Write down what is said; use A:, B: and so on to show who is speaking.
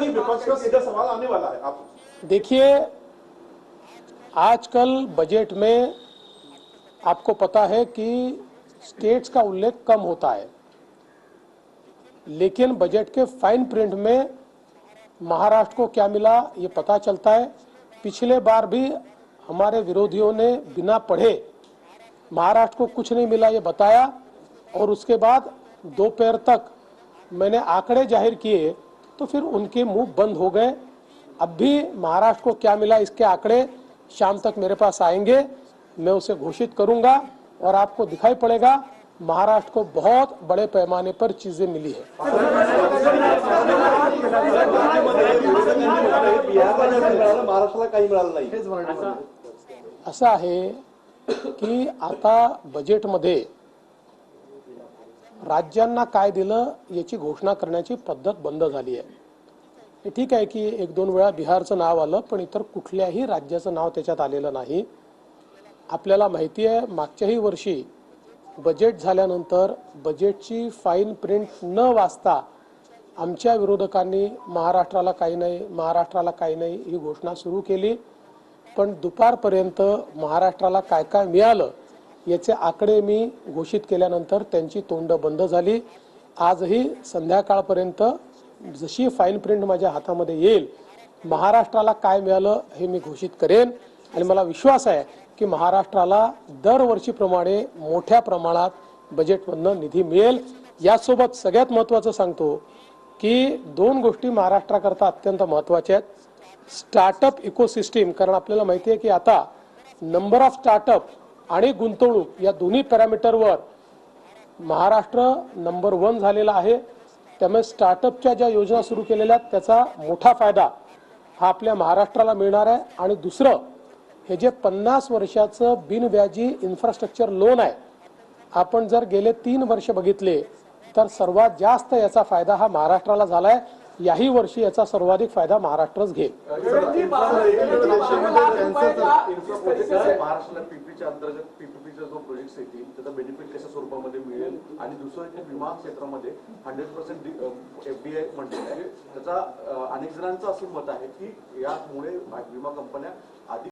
A: विपक्ष का सीधा सवाल आने वाला है। आप
B: देखिए, आजकल बजट में आपको पता है कि स्टेट्स का उल्लेख कम होता है, लेकिन बजट के फाइन प्रिंट में महाराष्ट्र को क्या मिला ये पता चलता है। पिछले बार भी हमारे विरोधियों ने बिना पढ़े महाराष्ट्र को कुछ नहीं मिला ये बताया, और उसके बाद दोपहर तक मैंने आंकड़े जाहिर किए तो फिर उनके मुंह बंद हो गए। अब भी महाराष्ट्र को क्या मिला इसके आंकड़े शाम तक मेरे पास आएंगे, मैं उसे घोषित करूंगा और आपको दिखाई पड़ेगा महाराष्ट्र को बहुत बड़े पैमाने पर चीजें मिली है। असं आहे की आता बजेटमध्ये राज्यांना काय दिलं याची घोषणा करण्याची पद्धत बंद झाली आहे। हे ठीक आहे की एक दोन वेळा बिहारचं नाव आलं, पण इतर कुठल्याही राज्याचं नाव त्याच्यात आलेलं नाही। आपल्याला माहिती आहे मागच्याही वर्षी बजेट झाल्यानंतर बजेटची फाईन प्रिंट न वाचता आमच्या विरोधकांनी महाराष्ट्राला काही नाही ही घोषणा सुरू केली, पण दुपारपर्यंत महाराष्ट्राला काय काय मिळालं याचे आकडे मी घोषित केल्यानंतर त्यांची तोंड बंद झाली। आजही संध्याकाळपर्यंत जशी फाईन प्रिंट माझ्या हातामध्ये येईल महाराष्ट्राला काय मिळालं हे मी घोषित करेन, आणि मला विश्वास आहे की महाराष्ट्राला दरवर्षीप्रमाणे मोठ्या प्रमाणात बजेटमधून निधी मिळेल। यासोबत सगळ्यात महत्त्वाचं सांगतो की दोन गोष्टी महाराष्ट्राकरता अत्यंत महत्त्वाच्या आहेत। स्टार्टअप इकोसिस्टीम, कारण आपल्याला माहिती आहे की आता नंबर ऑफ स्टार्टअप आणि गुंतवणूक या दोन्ही पॅरामीटरवर महाराष्ट्र नंबर 1 झालेला आहे। त्यामुळे स्टार्टअपच्या ज्या योजना सुरू केलेल्या आहेत त्याचा मोठा फायदा हा आपल्या महाराष्ट्राला मिळणार आहे। आणि दुसरं, हे जे 50 वर्षाचं बिनव्याजी इन्फ्रास्ट्रक्चर लोन आहे, आपण जर गेले 3 वर्ष बघितले तर सर्वात जास्त याचा फायदा हा महाराष्ट्राला झालाय। याही वर्षी याचा सर्वाधिक फायदा महाराष्ट्रच घेईल।
A: महाराष्ट्राला पीपीच्या अंतर्गत पीपीपीचा जो प्रोजेक्ट येतील त्याचा बेनिफिट कशा स्वरूपामध्ये मिळेल, आणि दुसरं विमा क्षेत्रामध्ये 100% एफडीआय म्हटलेलं आहे, त्याचा अनेक जणांचं असं मत आहे की यामुळे विमा कंपन्या आधी